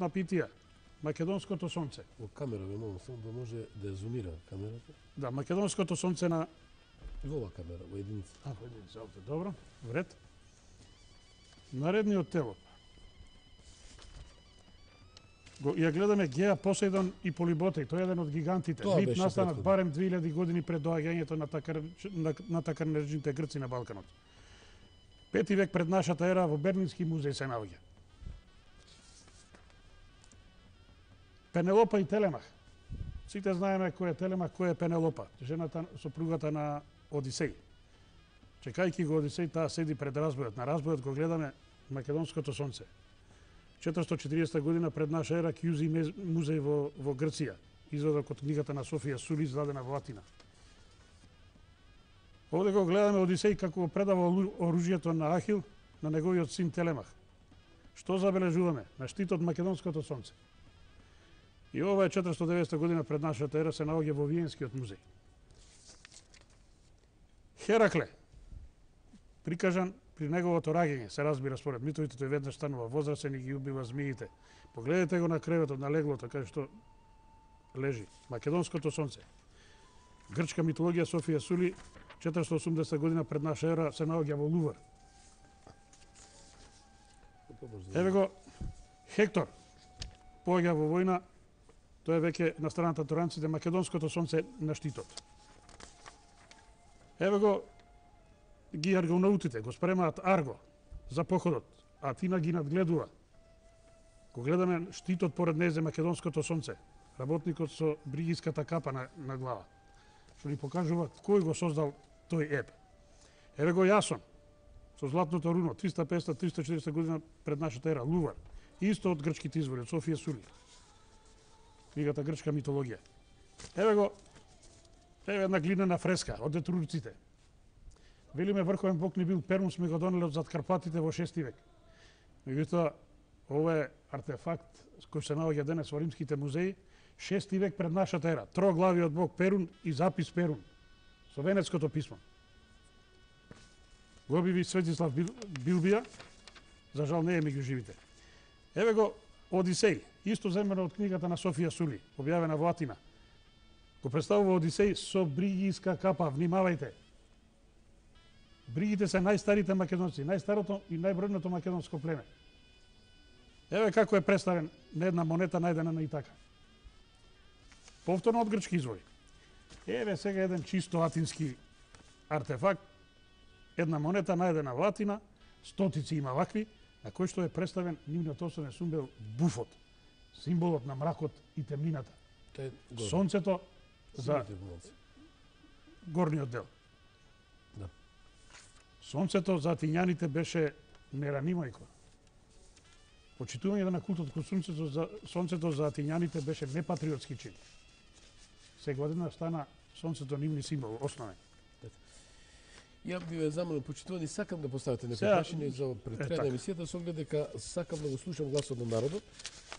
на питија. Македонското сонце. Во камера ве молам само да може да ја зумира камерата. Да, македонското сонце на Во ова камера, во единица. во единица, овде, добро. Вред. Наредниот телоп. Ја гледаме Геа, Посейдон и Полиботеј. Тој е еден од гигантите. Тоа Мит беше настана претходно. барем 2000 години пред доаѓањето на така наречените Грци на Балканот. 5 век пред нашата ера во Берлински музеј се наоѓа. Пенелопа и Телемах. Сите знаеме кој е Телемах, кој е Пенелопа, жената сопругата на Одисеј. Чекајќи го Одисеј, таа седи пред разбојот. На разбојот го гледаме македонското сонце. 440 година пред наша ера Кјузи музеј во Грција. Изводок од книгата на Софија Сули, издадена во Атина. Овде го гледаме Одисеј како го предава оружјето на Ахил на неговиот син Телемах. Што забележуваме? На штитот македонското сонце. И ова е 490 година пред нашата ера, се наоѓа во Виенскиот музеј. Херакле, прикажан при неговото раѓање, се разбира според митовите, тој веднаш станува возрасен и ги убива змиите. Погледнете го на креветот, на леглото, кај што лежи. Македонското сонце. Грчка митологија, Софија Сули, 480 година пред наша ера, се наоѓа во Лувар. Еве го Хектор, поаѓа во војна, тој е веќе на страната туранците, македонското сонце на штитот. Еве го ги аргонаутите, го спремаат Арго за походот, а Атина ги надгледува. Го гледаме штитот поред незе македонското сонце, работникот со бригиската капа на глава, што ни покажува кој го создал тој еп. Еве го Јасон, со златното руно, 350-340 година пред нашата ера, Лувар, исто од грчките извори, од Софија Сули. Книгата Грчка митологија. Еве една глинена фреска од етрурците. Велиме врховен бог ни бил Перун, сме го донеле од зад Карпатите во 6 век. Меѓутоа, ова е артефакт кој се наоѓа денес во римските музеи, 6 век пред нашата ера. Троглавиот бог Перун и запис Перун со венецкото писмо. Го објави Светислав Билбија, за жал не е меѓу живите. Еве го Одисеј, исто земено од книгата на Софија Сули, објавена во Атина. Го представува Одисеј со бригиска капа, внимавајте. Бригите се најстарите македонци, најстарото и најбројното македонско племе. Еве како е представен на една монета најдена на Итака. Повторно од грчки извори. Еве сега еден чисто атински артефакт, една монета најдена во Атина, стотици има вакви, на кој што е представен нивниот основен символ буфот, символот на мракот и темнината. Сонцето за горниот дел. Да. Сонцето за атињаните беше неранимајко. Почитување на култот кон сонцето за атињаните беше непатриотски чин. Сега одеднаш стана сонцето нивни символ, основен. Ја би ве замолил, почитувани, сакам да поставите некои прашања за пред крај на емисијата, со оглед дека сакам да го слушам гласот на народот,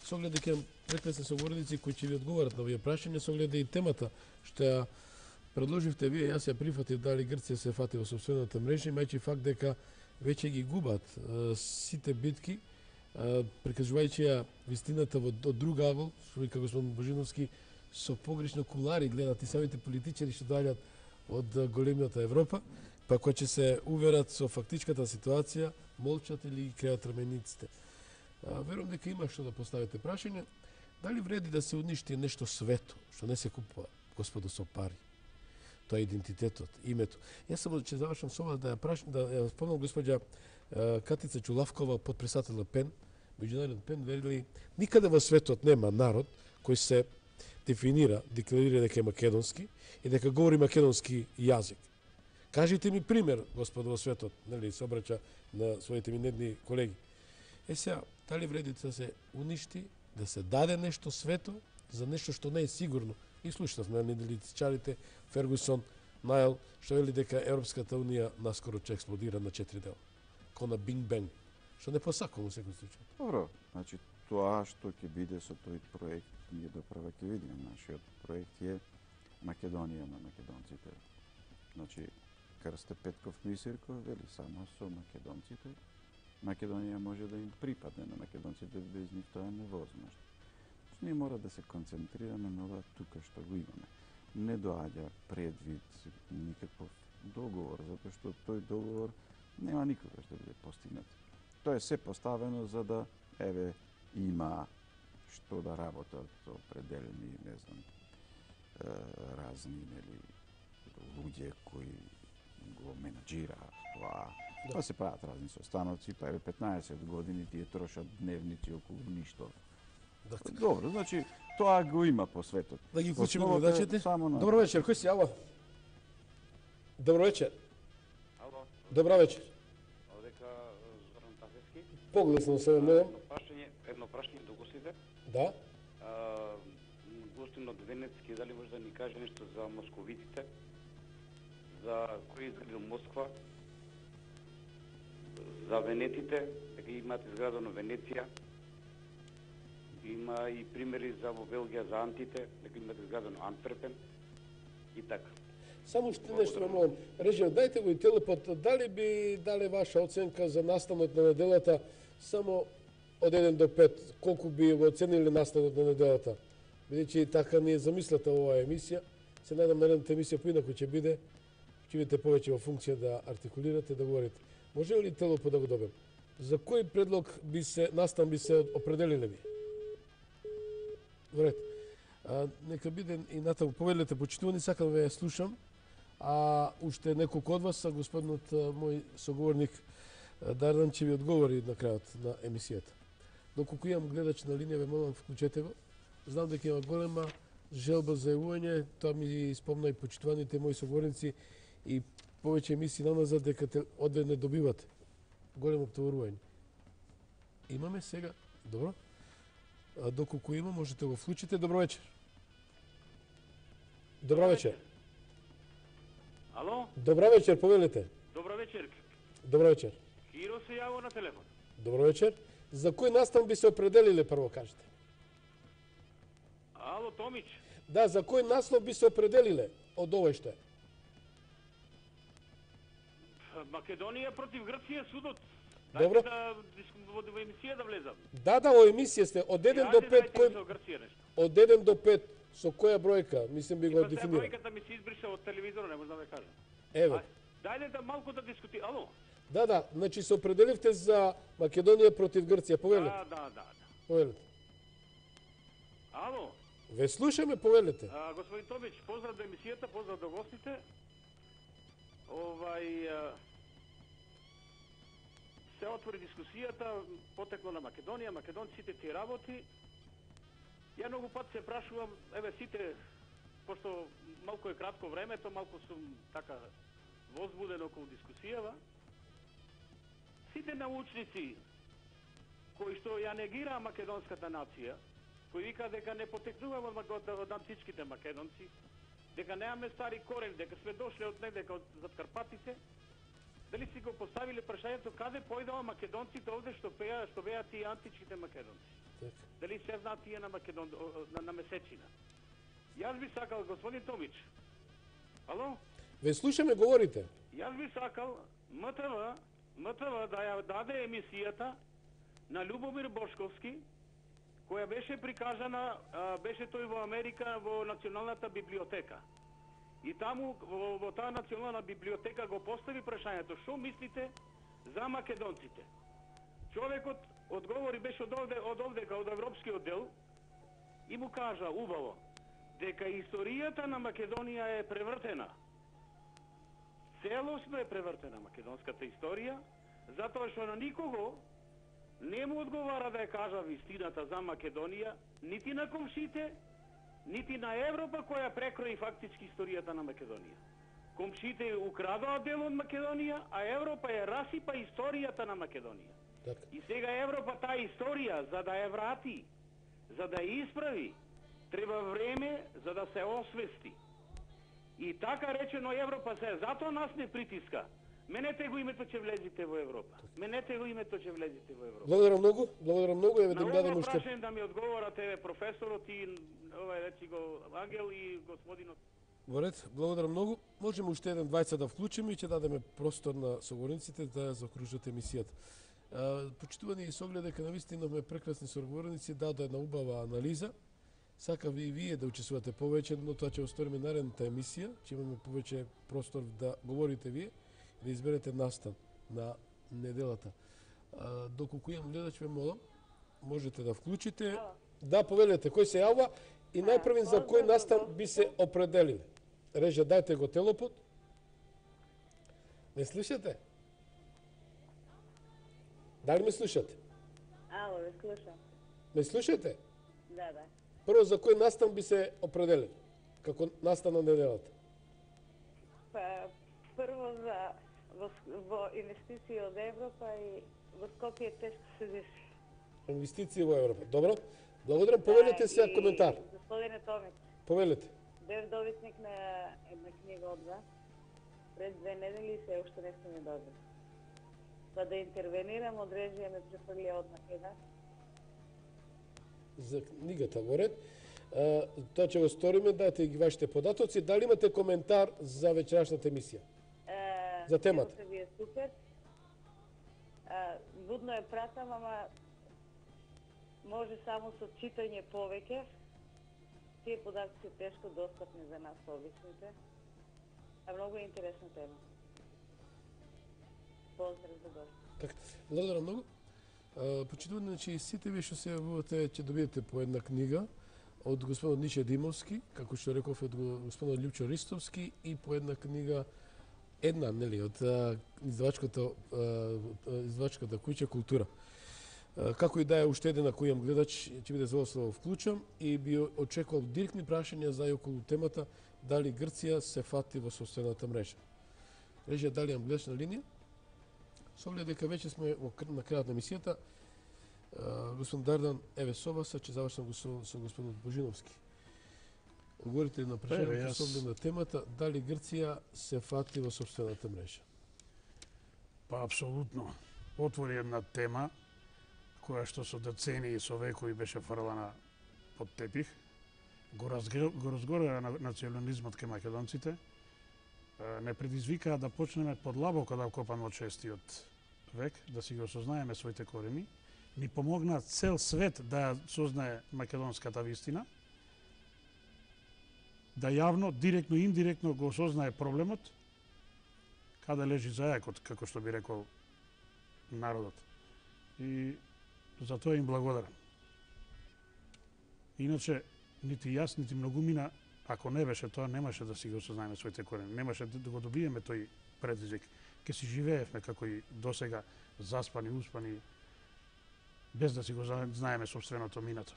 со оглед дека прекрасни соговорници кои ќе ви одговарат на овие прашања, со оглед и темата што ја предложивте вие, јас ја прифатив дали Грција се фати во сопствената мрежа, имајќи факт дека веќе ги губат сите битки, прикажувајќи ја вистината од друг агол, што вика господин Божиновски, со погрешно кулари гледат и самите политичари што доаѓаат од големината Европа, па кои ќе се уверат со фактичката ситуација, молчат или креат рамениците. Верувам дека има што да поставите прашање. Дали вреди да се уништи нешто свето, што не се купува, господо, со пари? Тоа е идентитетот, името. Јас само ќе завршам со ова да ја спомнам госпоѓа Катица Чулавкова, потпредседател на ПЕН, меѓународен ПЕН, верили никаде во светот нема народ кој се декларира дека е македонски и дека говори македонски јазик. Кажите ми пример, господо, во светот, нели, се обраќа на своите минедни колеги. Сега, дали вреди да се уништи, да се даде нешто свето за нешто што не е сигурно? И слушнавме аналитичарите Фергусон, Најл, што вели дека Европската унија наскоро ќе експлодира на 4 дела. Ко на Бинг Бенг, што не посакувам во секој случај. Добро, значи тоа што ќе биде со тој проект, ние допрва ќе видиме. Нашиот проект е Македонија на македонците. Значи, Крсте Петков Мисирко вели само со македонците Македонија може да им припадне на македонците, без нив тоа е невозможно. Ние мора да се концентрираме на ова тука што го имаме. Не доаѓа предвид никаков договор, затоа што тој договор нема никогаш да биде постигнат. Тоа е се поставено за да, има што да работат определени, не знам, разни, луѓе кои го менаџираат тоа. Па се прават разни состаноци, па 15 години тие трошат дневници околу ништо. Добро, значи тоа го има по светот. Да ги Во вклучиме школата гледачите. само на- Добро вечер, кој си? Ало. Добро вечер. Ало, Добро вечер. овдека Зоран Тафевски. Поглесно се мене. Едно прашање до гостите. Да. Гостин од Венецки, дали може да ни каже нешто за московитите? За кој изградил Москва? За венетите, дека имаат изградено Венеција. Има и примери за во Белгија за антите, дека имаат изградено Антверпен и така. Само уште нешто ме молам. Режио, дајте го и телепот. Дали би дали ваша оценка за настанот на неделата само од 1 до 5? Колку би го оценили настанот на неделата? Бидејќи така ни е замислата оваа емисија. Се надам наредната емисија поинаку ќе биде. Ќе бидете повеќе во функција да артикулирате, да говорите. Може ли телепот да го добиам? За кој предлог настан би се определиле ви? Добре. Нека биде и натаму. Повелете, почитувани, сакам да ве слушам. Уште неколку од вас, господинот мој соговорник Дардан ќе ви одговори на крајот на емисијата. Доколку имам гледач на линија, ве молам, вклучете го. Знам дека има голема желба за јавување, тоа ми спомна и почитуваните мои соговорници и повеќе емисии наназад дека одве не добивате. Големо оптоварување. Имаме сега? Добро. Доколку има, можете го вклучите. Добро вечер. Добро вечер. Ало, Добро вечер, повелете. добро вечер. Добро вечер. Киро се јавува на телефон. Добро вечер. За кој настан би се определиле, прво кажете? Ало, Томич. Да, за кој наслов би се определиле од овој што е? Македонија против Грција судот. Добро. Во емисија да влезам. Да, во емисија сте од 1 до 5 кој со Грција нешто. од 1 до 5 со која бројка, мислам би го Па сега дефинира. бројката ми се избриша од телевизорот, не можам да ве кажам. Еве. Дајде да малку да дискутираме. Ало. Да, значи се определивте за Македонија против Грција, повелете. Да. Повелете. Ало. Ве слушаме, повелете. Господин Томич, поздрав до емисијата, поздрав до гостите. Се отвори дискусијата, потекло на Македонија, македонците ти работи. Ја многу пат се прашувам, сите, пошто малку е кратко времето, малку сум така возбуден околу дискусијава, сите научници кои што ја негираа македонската нација, кои вика дека не потекнуваме од античките македонци, дека немаме стари корени, дека сме дошли од недека зад Карпатите, дали си го поставиле прашањето каде појдоа македонците овде што беа тие античките македонци? Дали се знаат тие на месечина? Јас би сакал, господин Томич, ало? Ве слушаме, говорите. Јас би сакал МТВ да ја даде емисијата на Љубомир Бошковски, која беше прикажана, беше тој во Америка во Националната библиотека. И таму, во таа Национална библиотека го постави прашањето, што мислите за македонците? Човекот одговори, беше од овдека, од Европскиот дел, и му кажа, убаво, дека историјата на Македонија е превртена. Целосно е превртена македонската историја, затоа што на никого не му одговара да ја кажа вистината за Македонија, нити на комшите, нити на Европа која прекрои фактички историјата на Македонија. Комшите украдоа дел од Македонија, а Европа ја расипа историјата на Македонија. И сега Европа таа историја, за да ја врати, за да ја исправи, треба време за да се освести. И така речено Европа се, затоа нас не притиска. Менете го името че влезете во Европа. Менете го името че влезете во Европа. Благодарам многу, еве да на дадем ово уште. прашање да ми одговорате професорот и речи го Ангел и господинот. Во ред, благодарам многу. Можеме уште еден двајца да вклучиме и ќе дадеме простор на соговорниците да ја заокружат емисијата. Почитувани и со оглед дека навистина имаме прекрасни соговорници, дадо една убава анализа. Сакав и вие да учествувате повеќе, но тоа ќе осториме наредната емисија, ќе имаме повеќе простор да говорите вие и да изберете настан на неделата. Доколку имам гледач, ве молам, можете да вклучите. Да, повелете, кој се јавува и најпрвин за кој настан би се определиле. Режа, дајте го телопот. Не слушате? Дали ме слушате? Ало, ве слушам. Ме слушате? Да, да. Прво, за кој настан би се определили? Како настан на неделата? Па, прво во инвестиции од Европа и во Скопје тешко се деши. Инвестиции во Европа. Добро. Благодарам. Повелете сега коментар. Господине Томич, Повелете. бев добитник на една книга од вас пред 2 недели и се уште не сте ми добили. Па да интервенирам, од режија ме префрлија одмах еднаш. За книгата во ред. Тоа ќе го сториме, дайте ги вашите податоци. Дали имате коментар за вечерашната емисија? За темата. Се ви е супер. Будно е пратам, ама може само со читање повеќе. Тие податоци се тешко достапни за нас обичните. А многу е интересна тема. Поздрав за гост. Така, благодарам многу. Почитувате, значи сите вие што се јавувате ќе добиете по една книга од господинот Ниче Димовски, како што реков од господинот Љупчо Ристовски и по една книга една, нели, од издавачката куќа Култура. Како и да е уште еден, ако имам гледач, ќе биде задоволство да вклучам и би очекувал директни прашања за и околу темата дали Грција се фати во собствената мрежа. Режија, дали имам гледач на линија? Со оглед дека веќе сме на крајот на емисијата, господин Дардан, еве со вас, ќе завршам со господин Божиновски. Говорите на прашањето со оглед на темата дали Грција се фати во собствената мрежа. Па апсолутно. Отвори една тема која што со децении и со векови беше фрлана под тепих, го разгорува национализмот кај македонците, не предизвикаа да почнеме подлабоко да копаме од 6 век, да си го осознаеме своите корени, ни помогна цел свет да ја сознае македонската вистина, да јавно, директно и индиректно го осознае проблемот, каде лежи зајакот, како што би рекол народот. И за тоа им благодарам. Иначе, нити јас, нити многумина, ако не беше тоа, немаше да си го осознаеме своите корени, немаше да го добиеме тој предизвик. Ке си живеевме како и досега, заспани, успани, без да си го знаеме собственото минато.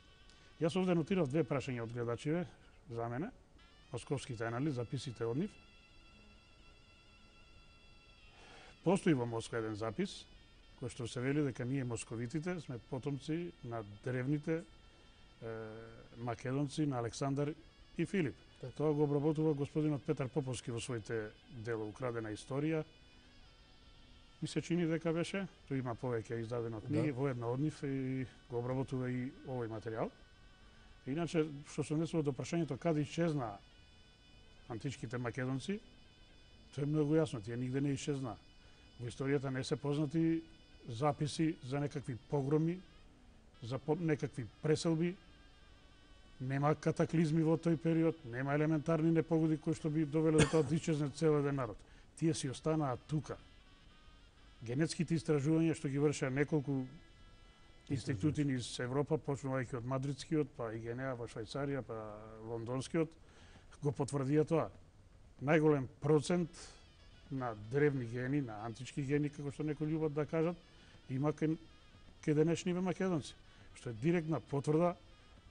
Јас овде нотирав 2 прашања од гледачиве за мене, московските анализи, записите од нив. Постои во Москва еден запис, кој што се вели дека ние московитите сме потомци на древните македонци на Александар и Филип. Тоа го обработува господинот Петар Поповски во своите дела Украдена историја. Ми се чини дека беше, тој има повеќе издадено книги, во една од нив и го обработува и овој материјал. Иначе, што се однесува до прашањето каде исчезна античките македонци, тоа е многу јасно, тие нигде не исчезна. Во историјата не се познати записи за некакви погроми, за некакви преселби, нема катаклизми во тој период, нема елементарни непогоди кои што би довеле до тоа да исчезне цел еден народ. Тие си останаа тука. Генетските истражувања што ги вршеа неколку институти низ Европа, почнувајќи од Мадридскиот, па и ГНА во Швајцарија, па Лондонскиот, го потврдија тоа. Најголем процент на древни гени, на антички гени, како што некои љубат да кажат, има кај денешниве македонци, што е директна потврда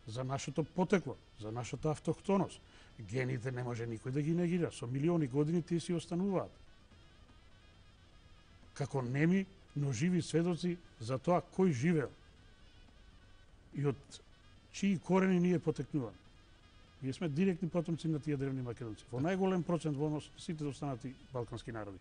за нашето потекло, за нашата автохтоност. Гените не може никој да ги негира, со милиони години тие си остануваат. Како неми, но живи сведоци за тоа кој живеел и од чии корени ние потекнуваме. Ние сме директни потомци на тие древни македонци. Во најголем процент во сите останати балкански народи.